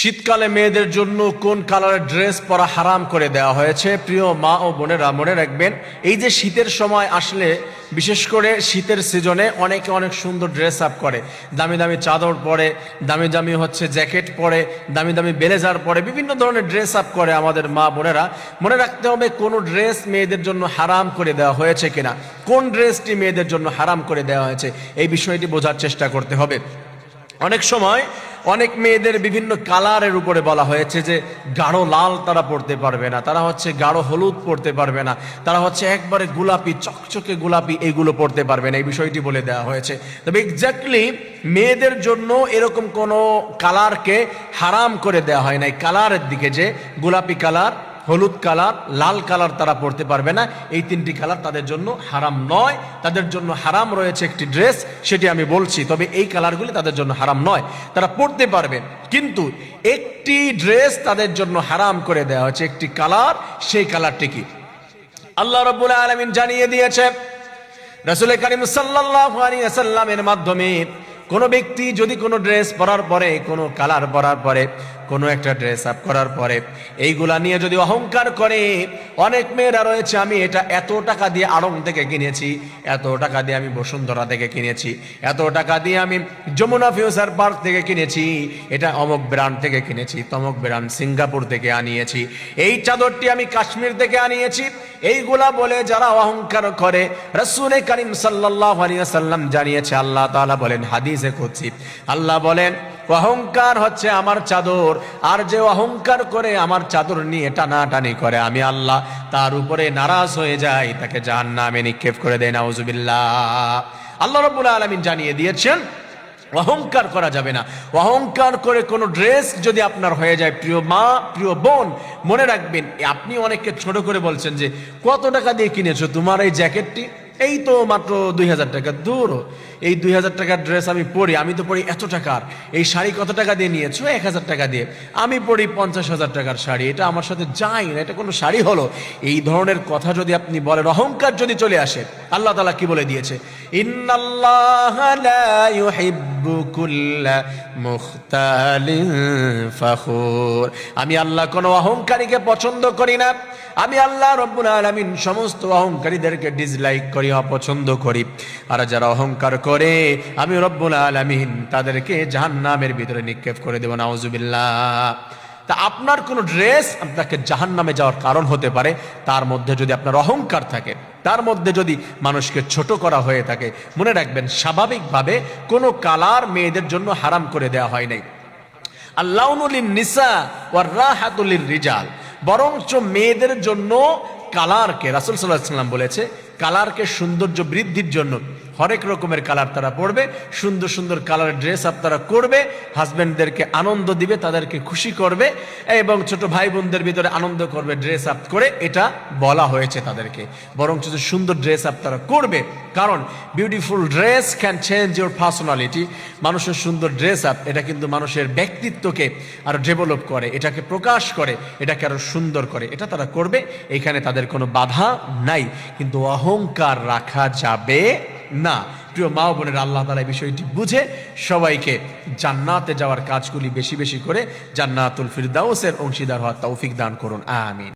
শীতকালে মেয়েদের জন্য কোন কালারের ড্রেস পরা হারাম করে দেওয়া হয়েছে? প্রিয় মা ও বোনেরা, মনে রাখবেন, এই যে শীতের সময় আসলে, বিশেষ করে শীতের সিজনে অনেকে অনেক সুন্দর ড্রেস আপ করে, দামি দামি চাদর পরে, দামি দামি জ্যাকেট পরে, দামি দামি ব্লেজার পরে, বিভিন্ন ধরনের ড্রেস আপ করে আমাদের মা বোনেরা। মনে রাখতে হবে কোনো ড্রেস মেয়েদের জন্য হারাম করে দেওয়া হয়েছে কিনা, কোন ড্রেসটি মেয়েদের জন্য হারাম করে দেওয়া হয়েছে, এই বিষয়টি বোঝার চেষ্টা করতে হবে। অনেক সময় অনেক মেয়েদের বিভিন্ন কালারের উপরে বলা হয়েছে যে গাঢ় লাল তারা পড়তে পারবে না, তারা গাঢ় হলুদ পড়তে পারবে না, তারা একবারে গোলাপি, চকচকে গোলাপি, এইগুলো পড়তে পারবে না, এই বিষয়টি বলে দেওয়া হয়েছে। তবে এক্স্যাক্টলি মেয়েদের জন্য এরকম কোনো কালারকে হারাম করে দেওয়া হয় নাই। কালারের দিকে যে গোলাপি কালার, হলুদ কালার, লাল কালার তারা পড়তে পারবে না, এই তিনটি কালার তাদের জন্য হারাম নয়। তাদের জন্য হারাম রয়েছে একটি ড্রেস, সেটি আমি বলছি, তবে এই কালারগুলি তাদের জন্য হারাম নয়, তারা পড়তে পারবে। কিন্তু একটি ড্রেস তাদের জন্য হারাম করে দেওয়া হয়েছে, একটি কালার, সেই কালারটি কি? আল্লাহ রাব্বুল আলামিন জানিয়ে দিয়েছে রাসূল কারীম সাল্লাল্লাহু আলাইহি ওয়াসাল্লামের মাধ্যমে, কোনো ব্যক্তি যদি কোনো ড্রেস পরার পরে, কোনো কালার পরার পরে, কোনো একটা ড্রেস আপ করার পরে এইগুলা নিয়ে যদি অহংকার করে, অনেক মেয়েরা রয়েছে, আমি এটা এত টাকা দিয়ে আড়ং থেকে কিনেছি, এত টাকা দিয়ে আমি বসুন্ধরা থেকে কিনেছি, এত টাকা দিয়ে আমি যমুনা ফিউচার পার্ক থেকে কিনেছি, এটা অমুক ব্র্যান্ড থেকে কিনেছি, তমুক ব্র্যান্ড সিঙ্গাপুর থেকে আনিয়েছি, এই চাদরটি আমি কাশ্মীর থেকে আনিয়েছি, এইগুলা বলে যারা অহংকার করে, রাসূল কারীম সাল্লাল্লাহু আলাইহি ওয়াসাল্লাম জানিয়েছে, আল্লাহ তাআলা বলেন হাদিসে কুদসি, আল্লাহ বলেন অহংকার হচ্ছে আমার চাদর, আর যে অহংকার করে আমার চাদর নিয়ে টানাটানি করে, আমি আল্লাহ তার উপরে নারাজ হয়ে যাই, তাকে জাহান্নামে নিক্ষেপ করে দেয়, নাউজুবিল্লাহ। আল্লাহ রাব্বুল আলামিন জানিয়ে দিয়েছেন অহংকার করা যাবে না। অহংকার করে কোনো ড্রেস যদি আপনার হয়ে যায়, প্রিয় মা, প্রিয় বোন, মনে রাখবেন, আপনি অনেককে ছোট করে বলছেন যে কত টাকা দিয়ে কিনেছো তোমার এই জ্যাকেটটি? এই তো মাত্র 2000 টাকা। দূর, এই 2000 টাকার ড্রেস আমি পরি, আমি তো পরি এত টাকার। এই শাড়ি কত টাকা দিয়ে নিয়েছো? 1000 টাকা দিয়ে। আমি পরি 50,000 টাকার শাড়ি, এটা আমার সাথে যায় না, এটা কোনো শাড়ি হলো? এই ধরনের কথা যদি আপনি বলেন, অহংকার যদি চলে আসে, আল্লাহ তাআলা কি বলে দিয়েছে? ইন্নাল্লাহা লা ইউহিব্বু কুল্লা মুখতালিন ফাখুর। আমি আল্লাহ কোনো অহংকারীকে পছন্দ করি না। আমি আল্লাহ রাব্বুল আলামিন সমস্ত অহংকারীদেরকে ডিসলাইক করি, অপছন্দ করি। আর যারা অহংকার করে, আমি রব্বুল আলামিন তাদেরকে জাহান্নামের ভিতরে নিক্ষেপ করে দেব, নাউজুবিল্লাহ। তা আপনার কোনো ড্রেস আপনাকে জাহান্নামে যাওয়ার কারণ হতে পারে, তার মধ্যে যদি আপনার অহংকার থাকে, তার মধ্যে যদি মানুষকে ছোট করা হয়ে থাকে, মনে রাখবেন স্বাভাবিকভাবে কোনো কালার মেয়েদের জন্য হারাম করে দেওয়া হয় নাই। আল্লাউনু লিন-নিসা ওয়ার রাহাতু লির-রিজাল, বরঞ্চ মেয়েদের জন্য কালারকে, রাসূল সাল্লাল্লাহু আলাইহি ওয়াসাল্লাম বলেছে, কালারকে সৌন্দর্য বৃদ্ধির জন্য হরেক রকমের কালার তারা পরবে, সুন্দর সুন্দর কালারের ড্রেস আপ তারা করবে, হাজব্যান্ডদেরকে আনন্দ দিবে, তাদেরকে খুশি করবে, এবং ছোট ভাই বোনদের ভিতরে আনন্দ করবে ড্রেস আপ করে, এটা বলা হয়েছে তাদেরকে। বরং সুন্দর ড্রেস আপ তারা করবে, কারণ beautiful dress can change your personality. মানুষের সুন্দর ড্রেস আপ, এটা কিন্তু মানুষের ব্যক্তিত্বকে আরো ডেভেলপ করে, এটাকে প্রকাশ করে, এটাকে আরো সুন্দর করে, এটা তারা করবে, এখানে তাদের কোনো বাধা নাই। কিন্তু অহংকার রাখা যাবে না। প্রিয় মা ও বোনেরা, আল্লাহ তাআলা এই বিষয়টি বুঝে সবাইকে জান্নাতে যাওয়ার কাজগুলি বেশি বেশি করে জান্নাতুল ফিরদাউসের অংশীদার হওয়ার তৌফিক দান করুন, আমিন।